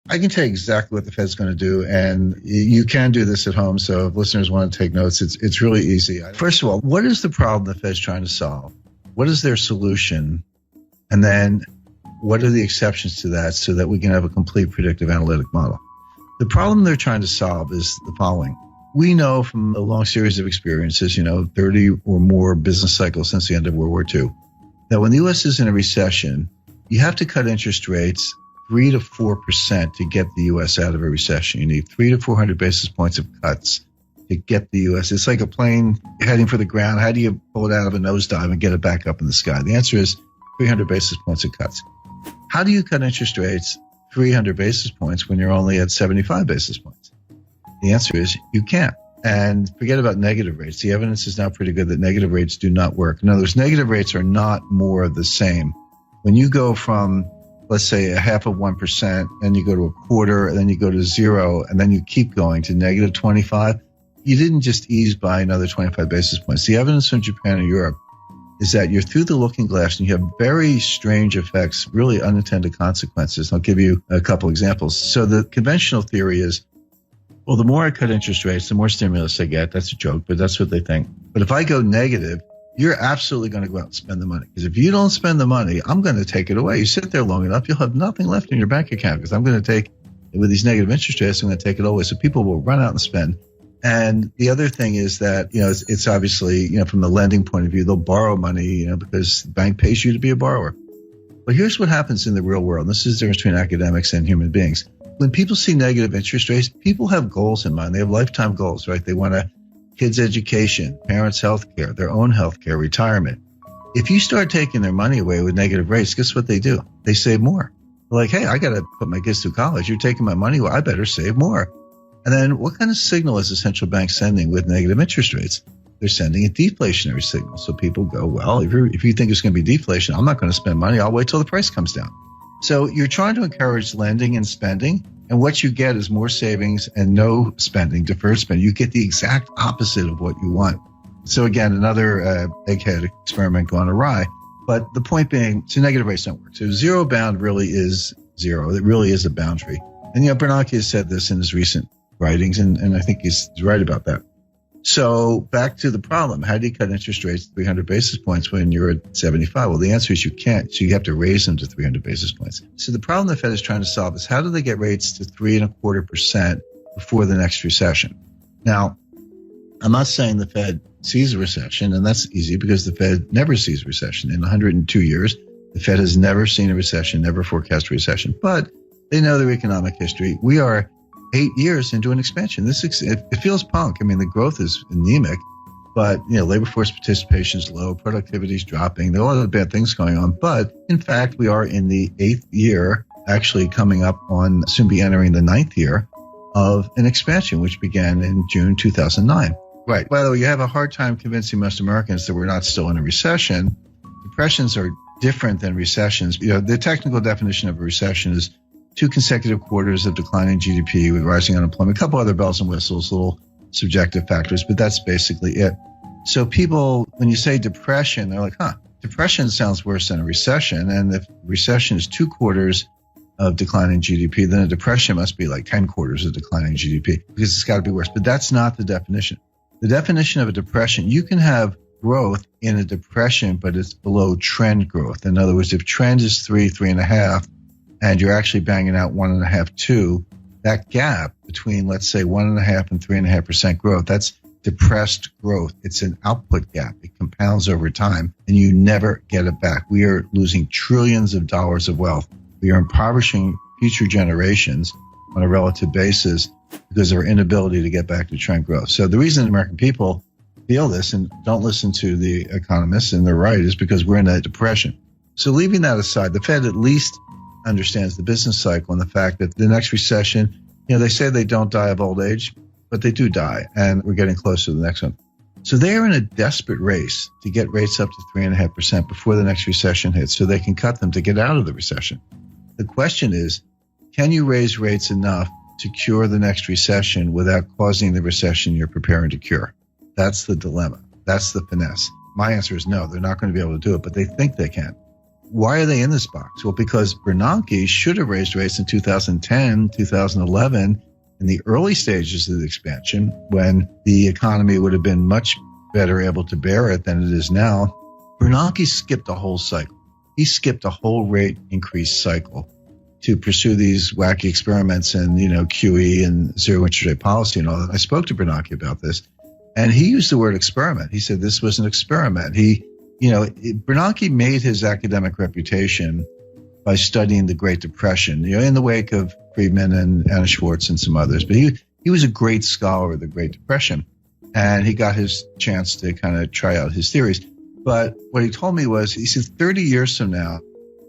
I can tell you exactly what the Fed's going to do, and you can do this at home. So if listeners want to take notes, it's really easy. First of all, what is the problem the Fed's trying to solve? What is their solution? And then what are the exceptions to that so that we can have a complete predictive analytic model? The problem they're trying to solve is the following. We know from a long series of experiences, 30 or more business cycles since the end of World War II, that when the U.S. is in a recession, you have to cut interest rates 3 to 4% to get the U.S. out of a recession. You need 300 to 400 basis points of cuts to get the U.S. It's like a plane heading for the ground. How do you pull it out of a nosedive and get it back up in the sky? The answer is 300 basis points of cuts. How do you cut interest rates 300 basis points when you're only at 75 basis points? The answer is you can't. And forget about negative rates. The evidence is now pretty good that negative rates do not work. In other words, negative rates are not more of the same. When you go from, let's say, a half of 1%, then you go to a quarter, and then you go to 0, and then you keep going to negative 25, you didn't just ease by another 25 basis points. The evidence from Japan and Europe is that you're through the looking glass and you have very strange effects, really unintended consequences. I'll give you a couple examples. So the conventional theory is, well, the more I cut interest rates, the more stimulus I get. That's a joke, but that's what they think. But if I go negative, you're absolutely going to go out and spend the money. Because if you don't spend the money, I'm going to take it away. You sit there long enough, you'll have nothing left in your bank account because I'm going to take, with these negative interest rates, I'm going to take it away. So people will run out and spend. And the other thing is that, it's obviously, from the lending point of view, they'll borrow money, because the bank pays you to be a borrower. But here's what happens in the real world. This is the difference between academics and human beings. When people see negative interest rates, people have goals in mind. They have lifetime goals, right? They want kids' education, parents' health care, their own health care, retirement. If you start taking their money away with negative rates, guess what they do? They save more. They're like, hey, I got to put my kids through college. You're taking my money. Well, I better save more. And then what kind of signal is the central bank sending with negative interest rates? They're sending a deflationary signal. So people go, well, if you think it's going to be deflation, I'm not going to spend money. I'll wait till the price comes down. So you're trying to encourage lending and spending. And what you get is more savings and no spending, deferred spending. You get the exact opposite of what you want. So again, another egghead experiment gone awry. But the point being, so negative rates don't work. So zero bound really is zero. It really is a boundary. And, Bernanke has said this in his recent writings, and I think he's right about that. So back to the problem. How do you cut interest rates 300 basis points when you're at 75? Well, the answer is you can't. So you have to raise them to 300 basis points. So the problem the Fed is trying to solve is how do they get rates to 3.25% before the next recession? Now, I'm not saying the Fed sees a recession, and that's easy because the Fed never sees a recession. In 102 years, the Fed has never seen a recession, never forecast a recession. But they know their economic history. We are 8 years into an expansion. It feels punk. I mean, the growth is anemic, but labor force participation is low, productivity is dropping. There are a lot of bad things going on, but in fact, we are in the 8th year, actually coming up on soon be entering the 9th year of an expansion, which began in June 2009. Right. By the way, you have a hard time convincing most Americans that we're not still in a recession. Depressions are different than recessions. The technical definition of a recession is 2 consecutive quarters of declining GDP with rising unemployment, a couple other bells and whistles, little subjective factors, but that's basically it. So people, when you say depression, they're like, depression sounds worse than a recession. And if recession is 2 quarters of declining GDP, then a depression must be like 10 quarters of declining GDP because it's got to be worse. But that's not the definition. The definition of a depression, you can have growth in a depression, but it's below trend growth. In other words, if trend is 3.5, and you're actually banging out 1.5, 2, that gap between, let's say, 1.5 and 3.5% growth, that's depressed growth. It's an output gap. It compounds over time, and you never get it back. We are losing trillions of dollars of wealth. We are impoverishing future generations on a relative basis because of our inability to get back to trend growth. So the reason American people feel this and don't listen to the economists, and they're right, is because we're in a depression. So leaving that aside, the Fed at least understands the business cycle and the fact that the next recession, they say they don't die of old age, but they do die, and we're getting closer to the next one. So they are in a desperate race to get rates up to 3.5% before the next recession hits so they can cut them to get out of the recession. The question is, can you raise rates enough to cure the next recession without causing the recession you're preparing to cure? That's the dilemma. That's the finesse. My answer is no, they're not going to be able to do it, but they think they can. why are they in this box? Well, because Bernanke should have raised rates in 2010, 2011, in the early stages of the expansion, when the economy would have been much better able to bear it than it is now. Bernanke skipped a whole cycle. He skipped a whole rate increase cycle to pursue these wacky experiments and, QE and zero interest rate policy and all that. I spoke to Bernanke about this, and he used the word experiment. He said this was an experiment. Bernanke made his academic reputation by studying the Great Depression, in the wake of Friedman and Anna Schwartz and some others. But he was a great scholar of the Great Depression, and he got his chance to kind of try out his theories. But what he told me was, he said 30 years from now,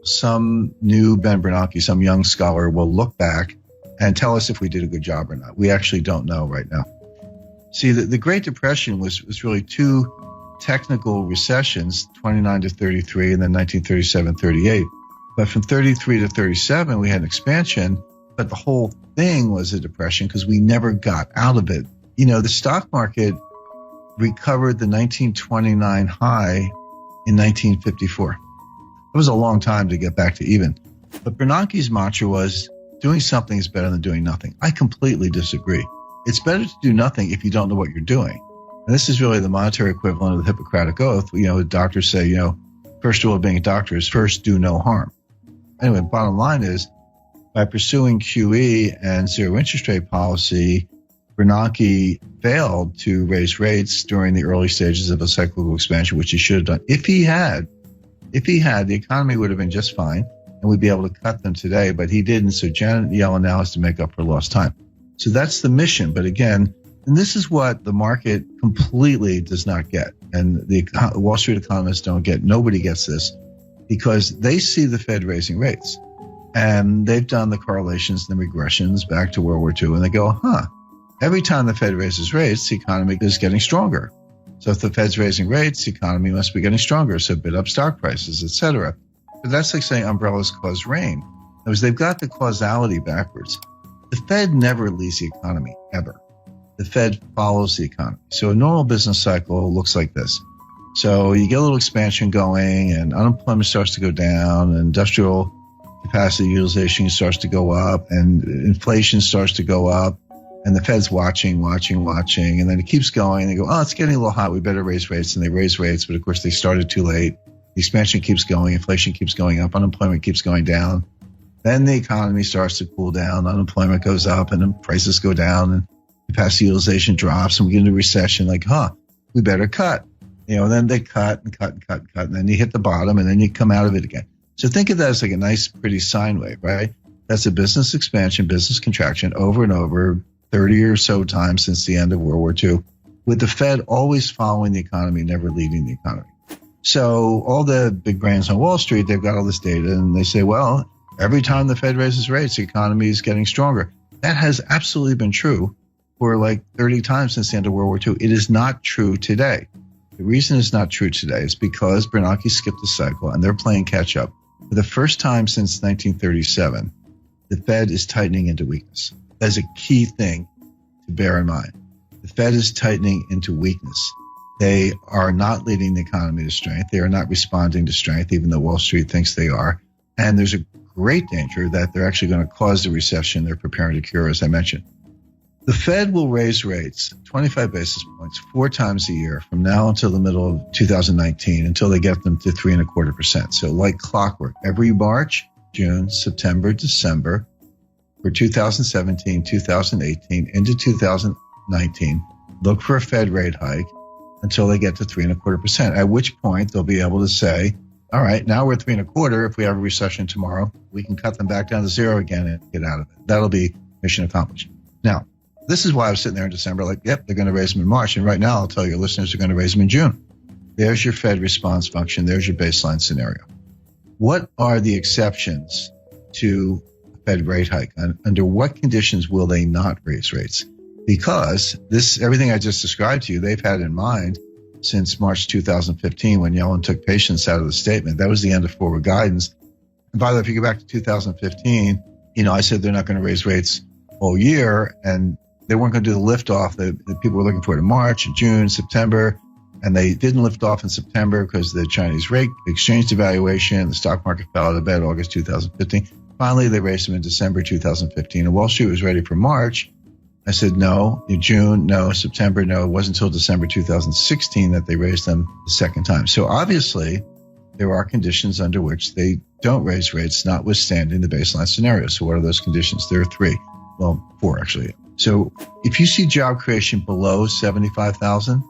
some new Ben Bernanke, some young scholar will look back and tell us if we did a good job or not. We actually don't know right now. See, the Great Depression was really two technical recessions, 29 to 33 and then 1937, 38. But from 33 to 37, we had an expansion, but the whole thing was a depression because we never got out of it. The stock market recovered the 1929 high in 1954. It was a long time to get back to even. But Bernanke's mantra was, doing something is better than doing nothing. I completely disagree. It's better to do nothing if you don't know what you're doing. And this is really the monetary equivalent of the Hippocratic Oath. Doctors say, first rule of being a doctor is first do no harm. Anyway, bottom line is, by pursuing QE and zero interest rate policy, Bernanke failed to raise rates during the early stages of a cyclical expansion, which he should have done. If he had, the economy would have been just fine, and we'd be able to cut them today, but he didn't. So Janet Yellen now has to make up for lost time. So that's the mission. But again, and this is what the market completely does not get, and the Wall Street economists don't get. Nobody gets this, because they see the Fed raising rates, and they've done the correlations and the regressions back to World War II, and they go, every time the Fed raises rates, the economy is getting stronger. So if the Fed's raising rates, the economy must be getting stronger, so bid up stock prices, et cetera. But that's like saying umbrellas cause rain. In other words, they've got the causality backwards. The Fed never leads the economy, ever. The Fed follows the economy. So a normal business cycle looks like this. So you get a little expansion going, and unemployment starts to go down, and industrial capacity utilization starts to go up, and inflation starts to go up, and the Fed's watching, and then it keeps going. They go, it's getting a little hot. We better raise rates. And they raise rates, but of course they started too late. The expansion keeps going. Inflation keeps going up. Unemployment keeps going down. Then the economy starts to cool down. Unemployment goes up, and then prices go down, and capacity utilization drops, and we get into recession. Like, we better cut. And then they cut, and then you hit the bottom, and then you come out of it again. So think of that as like a nice, pretty sine wave, right? That's a business expansion, business contraction over and over, 30 or so times since the end of World War II, with the Fed always following the economy, never leading the economy. So all the big brains on Wall Street, they've got all this data, and they say, well, every time the Fed raises rates, the economy is getting stronger. That has absolutely been true for like 30 times since the end of World War II. It is not true today. The reason it's not true today is because Bernanke skipped a cycle, and they're playing catch up. For the first time since 1937, the Fed is tightening into weakness. That's a key thing to bear in mind. The Fed is tightening into weakness. They are not leading the economy to strength. They are not responding to strength, even though Wall Street thinks they are. And there's a great danger that they're actually going to cause the recession they're preparing to cure, as I mentioned. The Fed will raise rates 25 basis points 4 times a year from now until the middle of 2019, until they get them to 3.25%. So like clockwork, every March, June, September, December, for 2017, 2018, into 2019, look for a Fed rate hike until they get to 3.25%, at which point they'll be able to say, all right, now we're 3.25. If we have a recession tomorrow, we can cut them back down to 0 again and get out of it. That'll be mission accomplished. Now, this is why I was sitting there in December like, yep, they're going to raise them in March. And right now, I'll tell your listeners they're going to raise them in June. There's your Fed response function. There's your baseline scenario. What are the exceptions to Fed rate hike? Under what conditions will they not raise rates? Because everything I just described to you, they've had in mind since March 2015, when Yellen took patience out of the statement. That was the end of forward guidance. And by the way, if you go back to 2015, I said they're not going to raise rates all year, and they weren't going to do the liftoff that people were looking for in March, June, September. And they didn't lift off in September because of the Chinese rate exchange devaluation. The stock market fell out of bed August 2015. Finally, they raised them in December 2015. And Wall Street was ready for March. I said, no. In June, no. September, no. It wasn't until December 2016 that they raised them the second time. So obviously, there are conditions under which they don't raise rates, notwithstanding the baseline scenario. So what are those conditions? There are three. Well, four, actually. So if you see job creation below 75,000,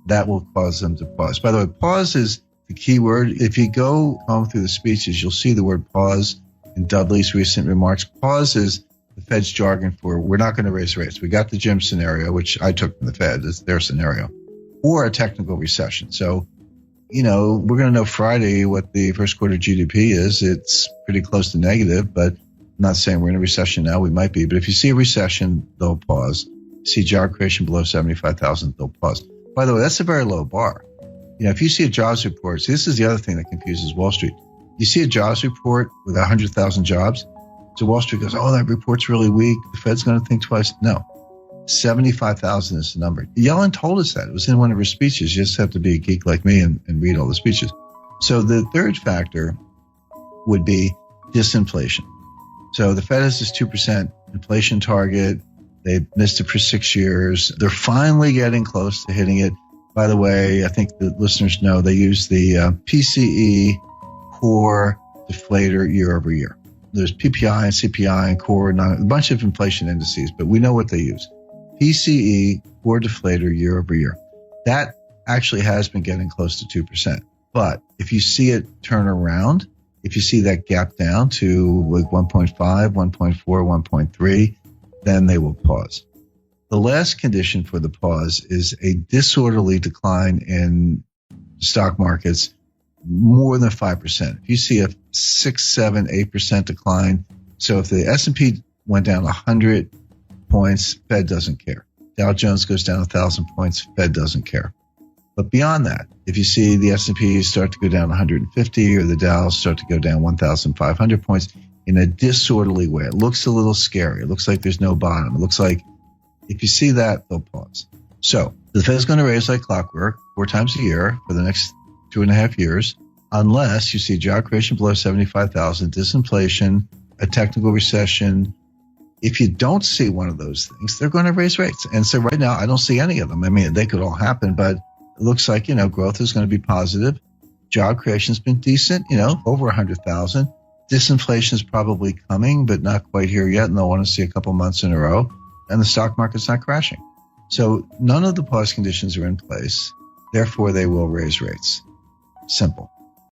that will cause them to pause. By the way, pause is the key word. If you go home through the speeches, you'll see the word pause in Dudley's recent remarks. Pause is the Fed's jargon for we're not going to raise rates. We got the Jim scenario, which I took from the Fed. It's their scenario, or a technical recession. So, we're going to know Friday what the first quarter GDP is. It's pretty close to negative, but I'm not saying we're in a recession now. We might be. But if you see a recession, they'll pause. See job creation below 75,000, they'll pause. By the way, that's a very low bar. If you see a jobs report, see, this is the other thing that confuses Wall Street. You see a jobs report with 100,000 jobs. So Wall Street goes, oh, that report's really weak. The Fed's going to think twice. No, 75,000 is the number. Yellen told us that. It was in one of her speeches. You just have to be a geek like me and read all the speeches. So the third factor would be disinflation. So the Fed has this 2% inflation target. They missed it for 6 years. They're finally getting close to hitting it. By the way, I think the listeners know they use the PCE core deflator year over year. There's PPI and CPI and core, and a bunch of inflation indices, but we know what they use. PCE core deflator year over year. That actually has been getting close to 2%. But if you see it turn around, if you see that gap down to like 1.5, 1.4, 1.3, then they will pause. The last condition for the pause is a disorderly decline in stock markets more than 5%. If you see a 6, 7, 8% decline, so if the S&P went down 100 points, Fed doesn't care. Dow Jones goes down 1,000 points, Fed doesn't care. But beyond that, if you see the S&P start to go down 150 or the Dow start to go down 1,500 points in a disorderly way, it looks a little scary. It looks like there's no bottom. It looks like if you see that, they'll pause. So the Fed's going to raise like clockwork 4 times a year for the next 2.5 years, unless you see job creation below 75,000, disinflation, a technical recession. If you don't see one of those things, they're going to raise rates. And so right now, I don't see any of them. I mean, they could all happen, but it looks like, growth is going to be positive. Job creation's been decent, over 100,000. Disinflation is probably coming, but not quite here yet. And they'll want to see a couple months in a row. And the stock market's not crashing. So none of the pause conditions are in place. Therefore, they will raise rates. Simple.